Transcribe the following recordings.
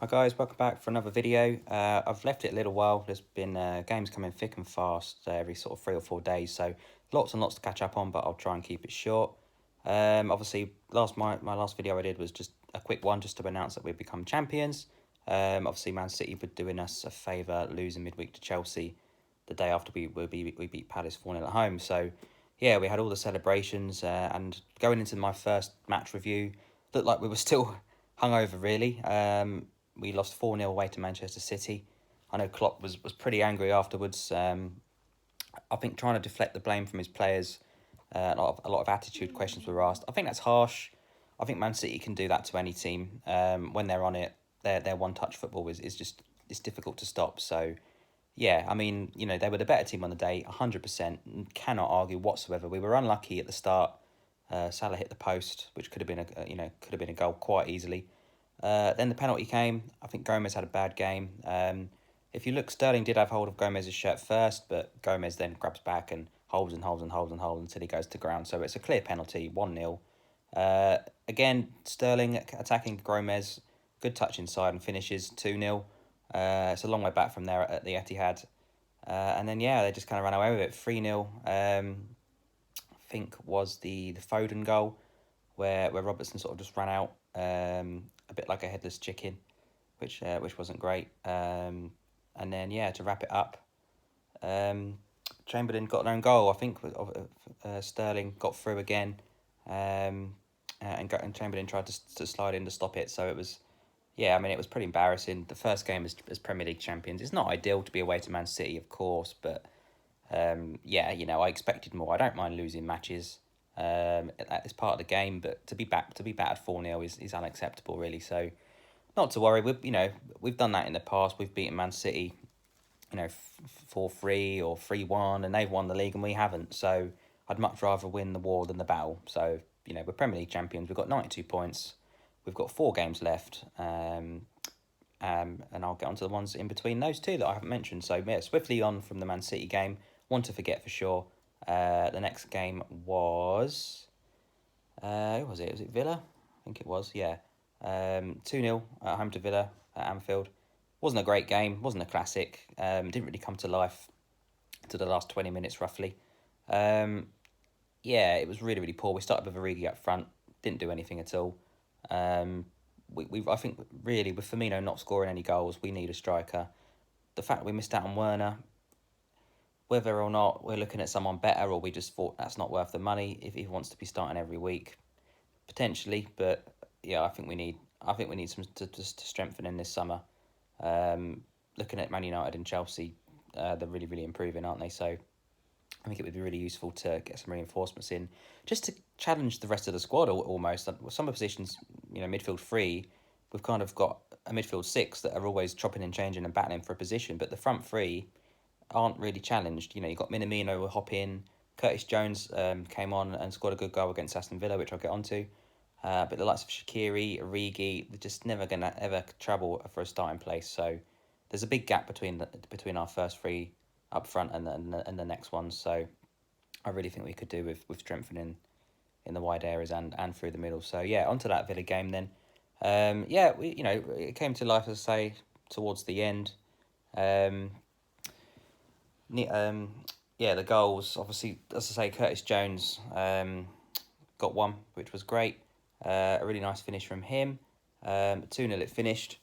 Hi guys, welcome back for another video. I've left it a little while. There's been games coming thick and fast every sort of 3 or 4 days, so lots and lots to catch up on, but I'll try and keep it short. Obviously, my last video I did was just a quick one just to announce that we've become champions. Obviously, Man City were doing us a favour losing midweek to Chelsea the day after we beat Palace 4-0 at home. So, yeah, we had all the celebrations and going into my first match review, looked like we were still hungover really. We lost 4-0 away to Manchester City. I know Klopp was pretty angry afterwards. I think trying to deflect the blame from his players, a lot of attitude questions were asked. I think that's harsh. I think Man City can do that to any team. When they're on it, their one-touch football is just it's difficult to stop. So, yeah, I mean, they were the better team on the day, 100%. Cannot argue whatsoever. We were unlucky at the start. Salah hit the post, which could have been a goal quite easily. Then the penalty came. I think Gomez had a bad game. If you look, Sterling did have hold of Gomez's shirt first, but Gomez then grabs back and holds and holds and holds and holds until he goes to ground. So it's a clear penalty, 1-0. Again, Sterling attacking Gomez, good touch inside and finishes 2-0. It's a long way back from there at the Etihad. And then, yeah, they just kind of ran away with it, 3-0. I think was the Foden goal where Robertson sort of just ran out a bit like a headless chicken, which wasn't great. And then, yeah, to wrap it up, Chamberlain got an own goal. I think Sterling got through again, and Chamberlain tried to slide in to stop it. So it was, yeah, I mean, it was pretty embarrassing. The first game as Premier League champions. It's not ideal to be away to Man City, of course, but yeah, I expected more. I don't mind losing matches. It's part of the game, but to be battered 4-0 is unacceptable, really. So not to worry. We've done that in the past. We've beaten Man City, 4-3 or 3-1, and they've won the league and we haven't. So I'd much rather win the war than the battle. So we're Premier League champions. We've got 92 points. We've got 4 games left. And I'll get onto the ones in between those two that I haven't mentioned. So yeah, swiftly on from the Man City game. One to forget for sure. The next game was who was it? Was it Villa? I think it was. Yeah, 2-0 at home to Villa at Anfield. Wasn't a great game. Wasn't a classic. Didn't really come to life to the last 20 minutes roughly. Yeah, it was really poor. We started with Origi up front. Didn't do anything at all. We I think really with Firmino not scoring any goals, we need a striker. The fact we missed out on Werner, whether or not we're looking at someone better or we just thought that's not worth the money if he wants to be starting every week, potentially. But yeah, I think we need some to strengthen in this summer. Looking at Man United and Chelsea, they're really improving, aren't they? So I think it would be really useful to get some reinforcements in, just to challenge the rest of the squad almost. Some of the positions, midfield 3, we've kind of got a midfield 6 that are always chopping and changing and battling for a position, but the front 3 aren't really challenged. You've got Minamino will hop in. Curtis Jones came on and scored a good goal against Aston Villa, which I'll get onto. But the likes of Shaqiri, Origi, they're just never going to ever trouble for a starting place. So there's a big gap between our first 3 up front and the next ones. So I really think we could do with strengthening in the wide areas and through the middle. So yeah, onto that Villa game then. Yeah, it came to life, as I say, towards the end. Yeah, the goals, obviously, as I say, Curtis Jones got one, which was great. A really nice finish from him. 2-0 it finished.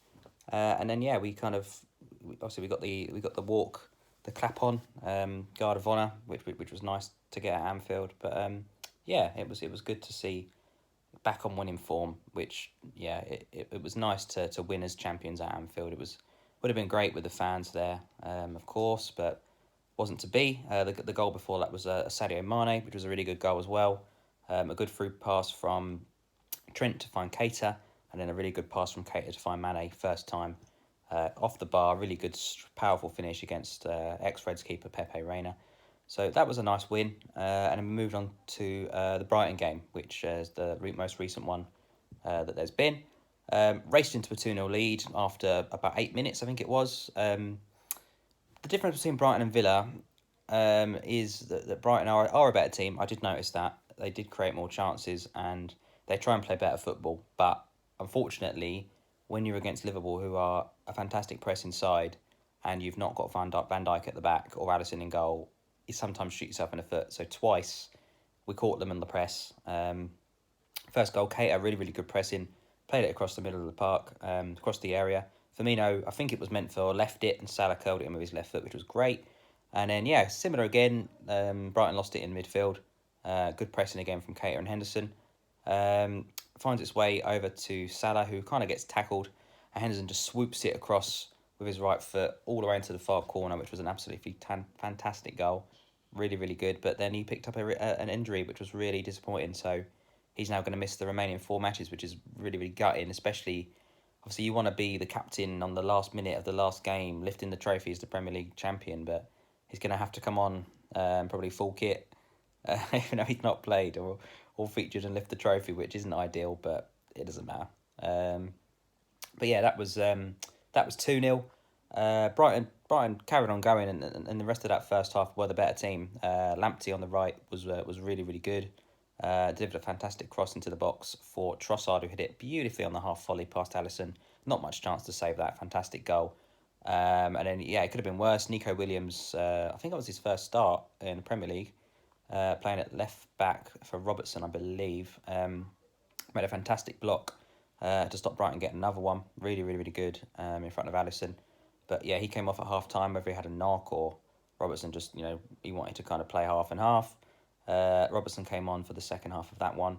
And then, yeah, we got the walk, the clap on, guard of honour, which was nice to get at Anfield. But yeah, it was good to see back on winning form, which, yeah, it was nice to win as champions at Anfield. Would have been great with the fans there, of course, but wasn't to be. The goal before that was a Sadio Mane, which was a really good goal as well. A good through pass from Trent to find Keita, and then a really good pass from Keita to find Mane first time. Off the bar, really good, powerful finish against ex-Reds keeper Pepe Reina. So that was a nice win. And then we moved on to the Brighton game, which is the most recent one that there's been. Raced into a 2-0 lead after about 8 minutes, I think it was. The difference between Brighton and Villa is that Brighton are a better team. I did notice that. They did create more chances and they try and play better football. But unfortunately, when you're against Liverpool, who are a fantastic press inside, and you've not got Van Dijk at the back or Addison in goal, you sometimes shoot yourself in the foot. So twice we caught them in the press. First goal, Keita, really, really good pressing. Played it across the middle of the park, across the area. Firmino, I think it was meant for, left it, and Salah curled it in with his left foot, which was great. And then, yeah, similar again. Brighton lost it in midfield. Good pressing again from Keita and Henderson. Finds its way over to Salah, who kind of gets tackled. And Henderson just swoops it across with his right foot all the way into the far corner, which was an absolutely fantastic goal. Really, really good. But then he picked up an injury, which was really disappointing. So he's now going to miss the remaining 4 matches, which is really, really gutting, especially, obviously, you want to be the captain on the last minute of the last game, lifting the trophy as the Premier League champion, but he's going to have to come on probably full kit, even though he's not played or featured and lift the trophy, which isn't ideal, but it doesn't matter. But yeah, that was 2-0. Brighton carried on going, and the rest of that first half were the better team. Lamptey on the right was really, really good. Delivered a fantastic cross into the box for Trossard, who hit it beautifully on the half volley past Alisson. Not much chance to save that. Fantastic goal. And then, yeah, it could have been worse. Nico Williams, I think that was his first start in the Premier League, playing at left back for Robertson, I believe. Made a fantastic block to stop Brighton getting another one. Really, really, really good in front of Alisson. But yeah, he came off at half time, whether he had a knock or Robertson just, he wanted to kind of play half and half. Robertson came on for the second half of that one.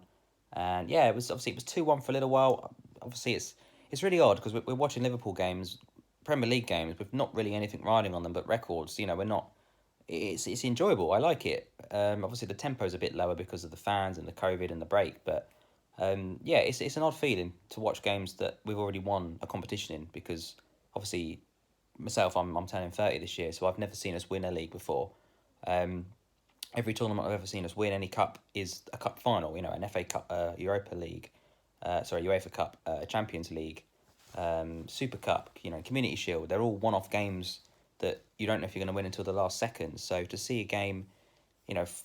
And yeah, it was 2-1 for a little while. Obviously, it's really odd because we're watching Liverpool games, Premier League games, with not really anything riding on them but records. We're not. It's enjoyable. I like it. Obviously, the tempo's a bit lower because of the fans and the COVID and the break. But yeah, it's an odd feeling to watch games that we've already won a competition in, because obviously myself, I'm turning 30 this year, so I've never seen us win a league before. Every tournament I've ever seen us win any cup is a cup final, an FA Cup, Europa League, UEFA Cup, Champions League, Super Cup, Community Shield. They're all one-off games that you don't know if you're going to win until the last second. So to see a game,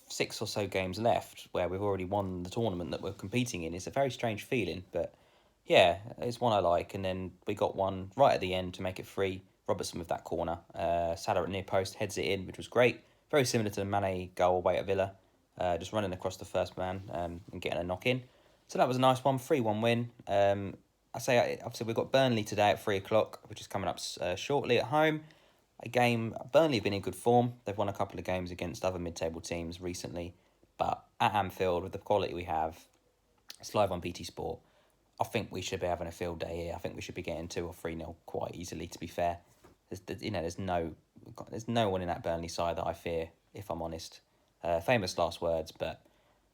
6 or so games left where we've already won the tournament that we're competing in, is a very strange feeling. But yeah, it's one I like. And then we got one right at the end to make it 3. Robertson with that corner. Salah at near post heads it in, which was great. Very similar to the Mane goal away at Villa. Just running across the first man and getting a knock in. So that was a nice one, 3-1 win. Obviously we've got Burnley today at 3 o'clock, which is coming up shortly at home. A game, Burnley have been in good form. They've won a couple of games against other mid-table teams recently. But at Anfield, with the quality we have, it's live on BT Sport, I think we should be having a field day here. I think we should be getting 2 or 3-0 quite easily, to be fair. There's no one in that Burnley side that I fear, if I'm honest. Famous last words, but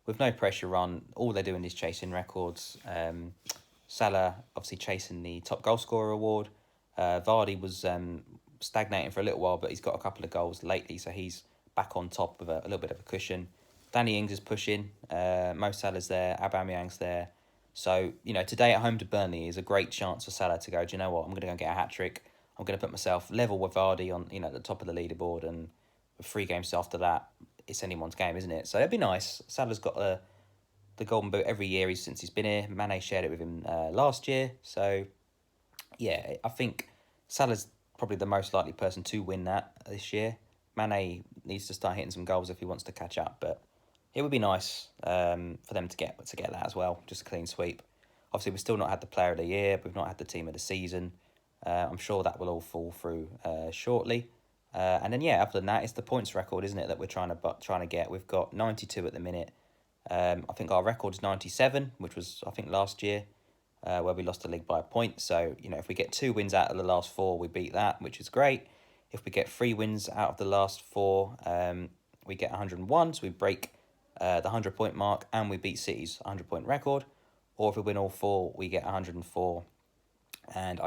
with no pressure on, all they're doing is chasing records. Salah obviously chasing the top goal scorer award. Vardy was stagnating for a little while, but he's got a couple of goals lately, so he's back on top with a little bit of a cushion. Danny Ings is pushing. Mo Salah's there. Aubameyang's there. So, today at home to Burnley is a great chance for Salah to go, do you know what, I'm going to go and get a hat-trick. I'm going to put myself level with Vardy on, at the top of the leaderboard, and with 3 games after that, it's anyone's game, isn't it? So it'd be nice. Salah's got the Golden Boot every year since he's been here. Mane shared it with him last year. So, yeah, I think Salah's probably the most likely person to win that this year. Mane needs to start hitting some goals if he wants to catch up, but it would be nice for them to get that as well, just a clean sweep. Obviously, we've still not had the Player of the Year. We've not had the Team of the Season. I'm sure that will all fall through shortly. And then, yeah, other than that, it's the points record, isn't it, that we're trying to get. We've got 92 at the minute. I think our record's 97, which was, I think, last year, where we lost the league by a point. So, if we get 2 wins out of the last 4, we beat that, which is great. If we get 3 wins out of the last 4, we get 101, so we break the 100-point mark, and we beat City's 100-point record. Or if we win all 4, we get 104. And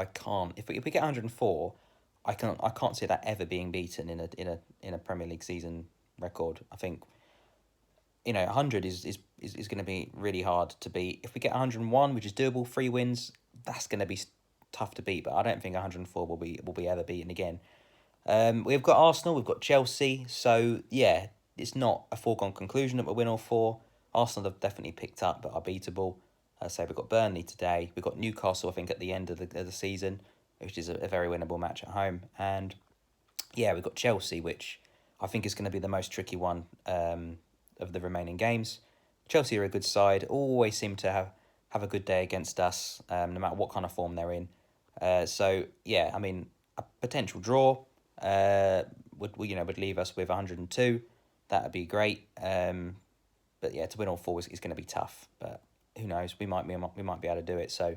if we get 104, I can't see that ever being beaten in a Premier League season record. I think 100 is going to be really hard to beat. If we get 101, which is doable, 3 wins, that's going to be tough to beat. But I don't think 104 will be ever beaten again. We've got Arsenal, we've got Chelsea. So yeah, it's not a foregone conclusion that we'll win all 4. Arsenal have definitely picked up, but are beatable. So we've got Burnley today. We've got Newcastle, I think, at the end of the season, which is a very winnable match at home. And yeah, we've got Chelsea, which I think is going to be the most tricky one of the remaining games. Chelsea are a good side, always seem to have a good day against us, no matter what kind of form they're in. So yeah, I mean, a potential draw would leave us with 102. That would be great. But yeah, to win all four is going to be tough. But who knows? We might be able to do it. So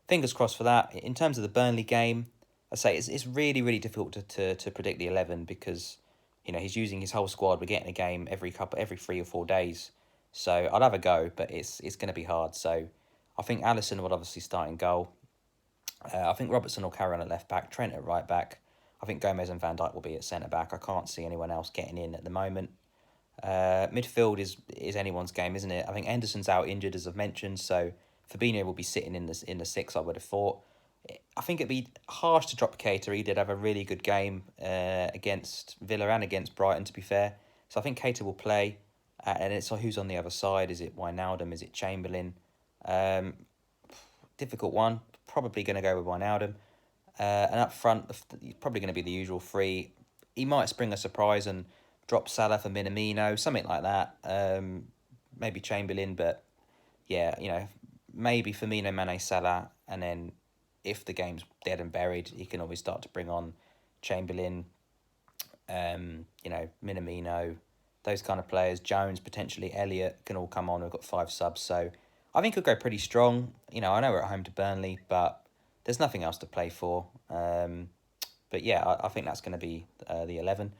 fingers crossed for that. In terms of the Burnley game, I say it's really difficult to predict the 11 because he's using his whole squad. We're getting a game every 3 or 4 days. So I'll have a go, but it's going to be hard. So I think Alisson will obviously start in goal. I think Robertson will carry on at left back, Trent at right back. I think Gomez and Van Dijk will be at centre back. I can't see anyone else getting in at the moment. Midfield is anyone's game, isn't it? I think Henderson's out injured, as I've mentioned, so Fabinho will be sitting in the six. I would have thought. I think it'd be harsh to drop Keita. He did have a really good game against Villa and against Brighton, to be fair. So I think Keita will play, and it's who's on the other side. Is it Wijnaldum? Is it Chamberlain? Difficult one. Probably going to go with Wijnaldum. And up front, probably going to be the usual three. He might spring a surprise and drop Salah for Minamino, something like that. Maybe Chamberlain, but yeah, maybe Firmino, Mane, Salah, and then if the game's dead and buried, he can always start to bring on Chamberlain, Minamino, those kind of players. Jones, potentially Elliott can all come on. We've got 5 subs, so I think he'll go pretty strong. I know we're at home to Burnley, but there's nothing else to play for. But yeah, I think that's going to be the 11.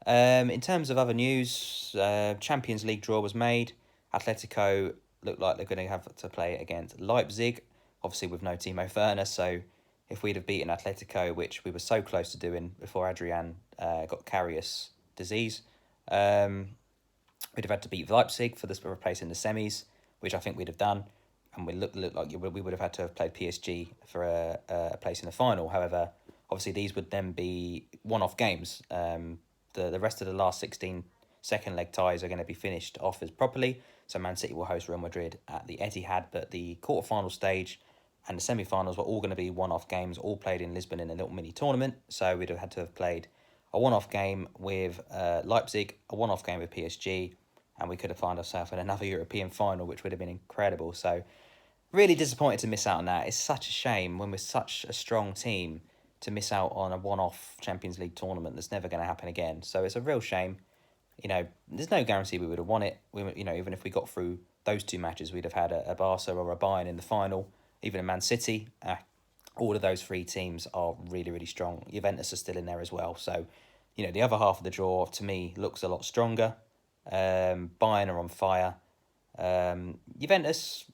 In terms of other news, Champions League draw was made. Atletico look like they're going to have to play against Leipzig, obviously with no Timo Werner. So if we'd have beaten Atletico, which we were so close to doing before Adrian got Carius disease, we'd have had to beat Leipzig for a place in the semis, which I think we'd have done. And we look like we would have had to have played PSG for a place in the final. However, obviously these would then be one-off games. The rest of the last 16 second leg ties are going to be finished off as properly. So Man City will host Real Madrid at the Etihad, but the quarterfinal stage and the semi-finals were all going to be one-off games, all played in Lisbon in a little mini tournament. So we'd have had to have played a one-off game with Leipzig, a one-off game with PSG, and we could have found ourselves in another European final, which would have been incredible. So really disappointed to miss out on that. It's such a shame when we're such a strong team to miss out on a one-off Champions League tournament that's never going to happen again. So it's a real shame. There's no guarantee we would have won it. Even if we got through those 2 matches, we'd have had a Barca or a Bayern in the final, even a Man City. All of those 3 teams are really strong. Juventus are still in there as well. So, the other half of the draw, to me, looks a lot stronger. Bayern are on fire. Juventus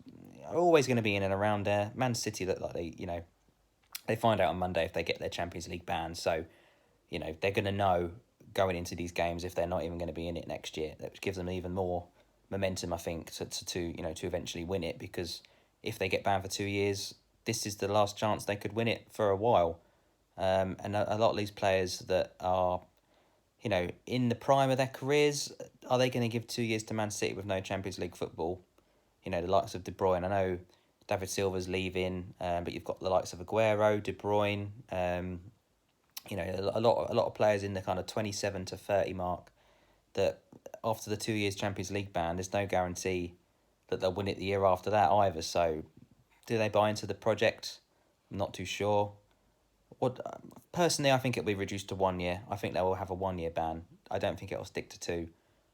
are always going to be in and around there. Man City look like they find out on Monday if they get their Champions League ban. So, they're going to know going into these games if they're not even going to be in it next year, which gives them even more momentum, I think, to eventually win it. Because if they get banned for 2 years, this is the last chance they could win it for a while. And a lot of these players that are, in the prime of their careers, are they going to give 2 years to Man City with no Champions League football? The likes of De Bruyne. I know David Silva's leaving, but you've got the likes of Aguero, De Bruyne. A lot of players in the kind of 27 to 30 mark that after the 2 years Champions League ban, there's no guarantee that they'll win it the year after that either. So, do they buy into the project? I'm not too sure. Personally, I think it'll be reduced to 1 year. I think they will have a 1 year ban. I don't think it'll stick to 2.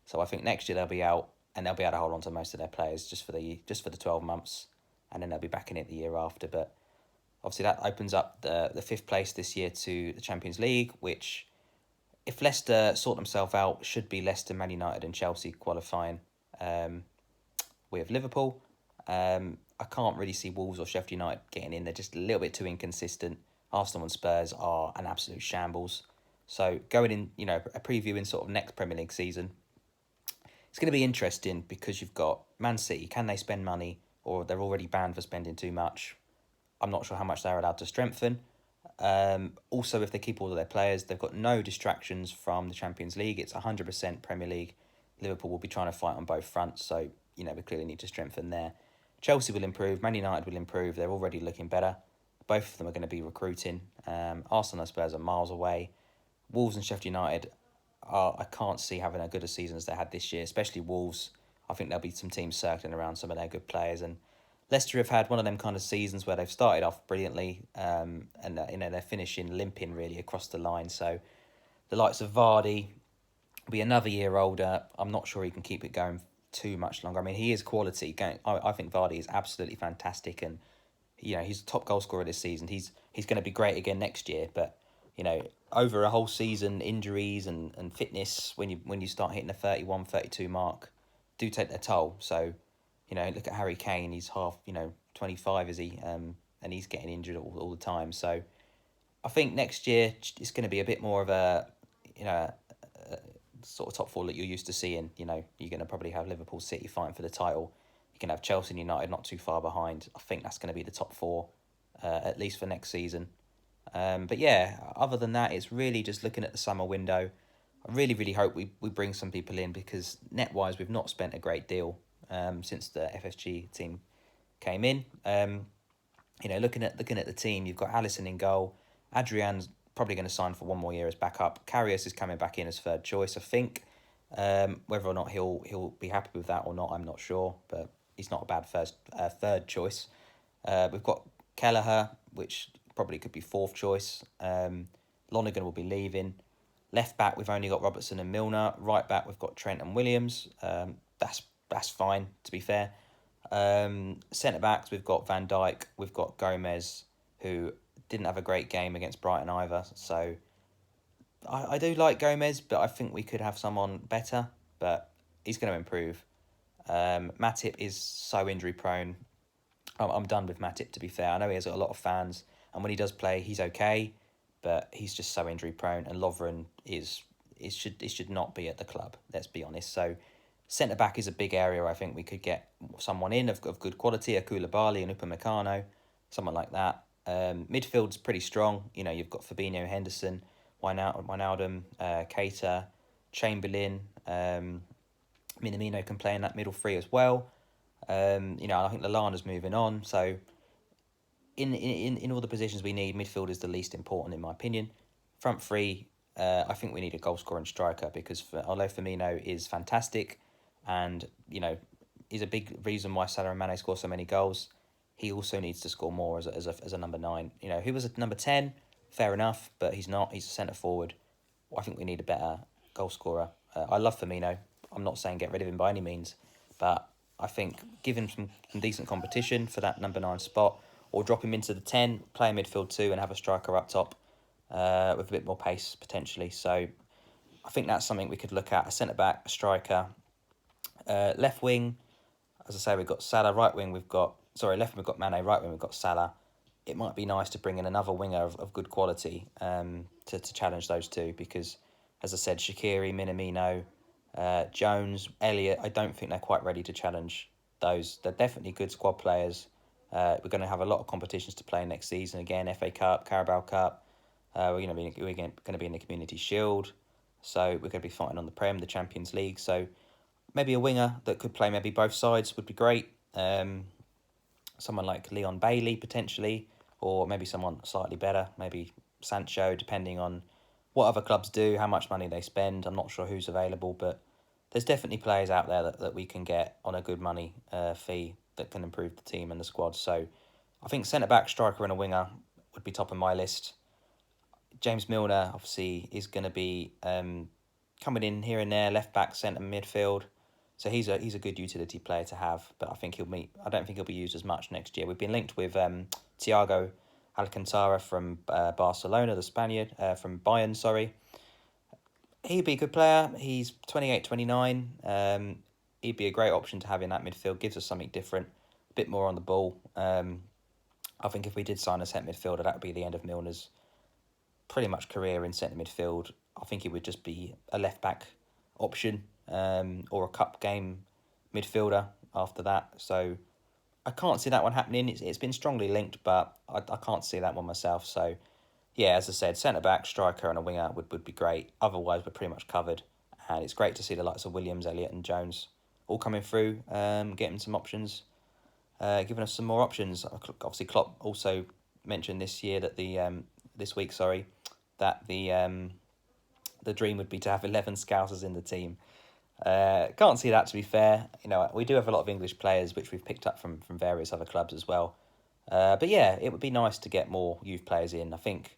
So I think next year they'll be out and they'll be able to hold on to most of their players just for the 12 months, and then they'll be back in it the year after. But obviously that opens up the 5th place this year to the Champions League, which, if Leicester sort themselves out, should be Leicester, Man United and Chelsea qualifying with Liverpool. I can't really see Wolves or Sheffield United getting in. They're just a little bit too inconsistent. Arsenal and Spurs are an absolute shambles. So going in, a preview in sort of next Premier League season, it's going to be interesting because you've got Man City. Can they spend money, or they're already banned for spending too much? I'm not sure how much they're allowed to strengthen. Also, if they keep all of their players, they've got no distractions from the Champions League. It's 100% Premier League. Liverpool will be trying to fight on both fronts, so we clearly need to strengthen there. Chelsea will improve, Man United will improve. They're already looking better. Both of them are going to be recruiting. Arsenal and Spurs are miles away. Wolves and Sheffield United I can't see having as good a season as they had this year, especially Wolves. I think there'll be some teams circling around some of their good players, and Leicester have had one of them kind of seasons where they've started off brilliantly, and they're finishing limping really across the line. So the likes of Vardy will be another year older. I'm not sure he can keep it going too much longer. I mean, he is quality. I think Vardy is absolutely fantastic, and he's the top goal scorer this season. He's going to be great again next year, but over a whole season, injuries and fitness, when you start hitting the 31, 32 mark, do take their toll. So, look at Harry Kane. He's half, 25, is he? And he's getting injured all the time. So, I think next year it's going to be a bit more of a, sort of top four that you're used to seeing. You're going to probably have Liverpool, City fighting for the title. You can have Chelsea and United not too far behind. I think that's going to be the top four, at least for next season. But yeah, other than that, it's really just looking at the summer window. I really, really hope we bring some people in, because net-wise, we've not spent a great deal since the FSG team came in. Looking at the team, you've got Alisson in goal. Adrian's probably going to sign for one more year as backup. Karius is coming back in as third choice, I think. Whether or not he'll be happy with that or not, I'm not sure, but he's not a bad third choice. We've got Kelleher, which probably could be fourth choice. Lonergan will be leaving. Left back, we've only got Robertson and Milner. Right back, we've got Trent and Williams. That's fine, to be fair. Centre backs, we've got Van Dijk, we've got Gomez, who didn't have a great game against Brighton either. So I do like Gomez, but I think we could have someone better. But he's going to improve. Matip is so injury prone. I'm done with Matip, to be fair. I know he has got a lot of fans, and when he does play, he's okay, but he's just so injury prone. And Lovren should not be at the club. Let's be honest. So centre back is a big area. I think we could get someone in of good quality, a Koulibaly and Upamecano, someone like that. Midfield's pretty strong. You've got Fabinho, Henderson, Wijnaldum, Keita, Chamberlain. Minamino can play in that middle three as well. I think Lallana's moving on. So in all the positions we need, midfield is the least important in my opinion. Front three, I think we need a goal scorer and striker, because although Firmino is fantastic and, is a big reason why Salah and Mane score so many goals, he also needs to score more as a number 9. He was a number 10, fair enough, but he's not. He's a centre forward. I think we need a better goal scorer. I love Firmino. I'm not saying get rid of him by any means, but I think give him some decent competition for that number 9 spot, or drop him into the 10, play a midfield 2 and have a striker up top with a bit more pace potentially. So I think that's something we could look at. A centre-back, a striker. Left wing, as I say, we've got Salah. Left wing we've got Mane. Right wing we've got Salah. It might be nice to bring in another winger of good quality to challenge those two, because, as I said, Shaqiri, Minamino, Jones, Elliott, I don't think they're quite ready to challenge those. They're definitely good squad players. We're going to have a lot of competitions to play next season. Again, FA Cup, Carabao Cup. We're going to be in the Community Shield. So we're going to be fighting on the Prem, the Champions League. So maybe a winger that could play maybe both sides would be great. Someone like Leon Bailey potentially, or maybe someone slightly better, maybe Sancho, depending on what other clubs do, how much money they spend. I'm not sure who's available, but there's definitely players out there that we can get on a good money fee that can improve the team and the squad. So I think centre-back, striker and a winger would be top of my list. James Milner, obviously, is going to be coming in here and there, left-back, centre, midfield. So he's a good utility player to have, but I don't think he'll be used as much next year. We've been linked with Thiago Alcantara from Barcelona, the Spaniard, from Bayern, sorry. He'd be a good player. He's 28, 29. He'd be a great option to have in that midfield. Gives us something different, a bit more on the ball. I think if we did sign a centre midfielder, that would be the end of Milner's pretty much career in centre midfield. I think he would just be a left-back option or a cup game midfielder after that. So I can't see that one happening. It's been strongly linked, but I can't see that one myself. So yeah, as I said, centre-back, striker and a winger would be great. Otherwise, we're pretty much covered. And it's great to see the likes of Williams, Elliott and Jones all coming through, getting some options. giving us some more options. Obviously, Klopp also mentioned this week, sorry, that the dream would be to have 11 Scousers in the team. Can't see that, to be fair. We do have a lot of English players, which we've picked up from various other clubs as well. But yeah, it would be nice to get more youth players in. I think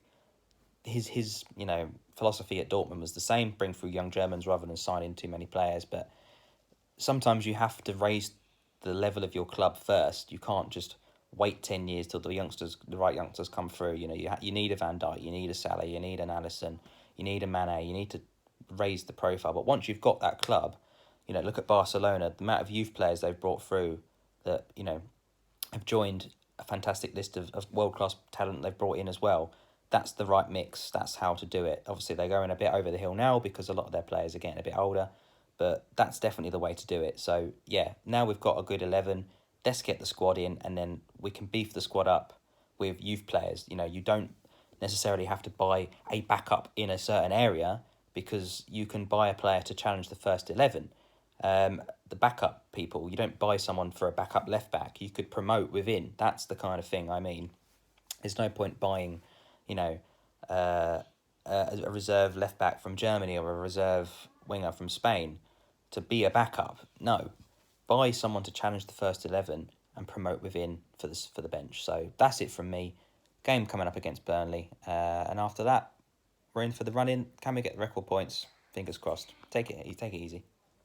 his philosophy at Dortmund was the same: bring through young Germans rather than signing too many players. But sometimes you have to raise the level of your club first. You can't just wait 10 years till the right youngsters come through. You need a Van Dijk, you need a Salah, you need an Allison, you need a Mane. You need to raise the profile. But once you've got that club, look at Barcelona, the amount of youth players they've brought through that have joined a fantastic list of world class talent they've brought in as well. That's the right mix. That's how to do it. Obviously, they're going a bit over the hill now because a lot of their players are getting a bit older, but that's definitely the way to do it. So, yeah, now we've got a good 11. Let's get the squad in, and then we can beef the squad up with youth players. You don't necessarily have to buy a backup in a certain area because you can buy a player to challenge the first 11. The backup people, you don't buy someone for a backup left back. You could promote within. That's the kind of thing I mean. There's no point buying, a reserve left back from Germany or a reserve winger from Spain to be a backup. No, buy someone to challenge the first 11 and promote within for the bench. So that's it from me. Game coming up against Burnley, and after that, we're in for the run-in. Can we get the record points? Fingers crossed. Take it easy.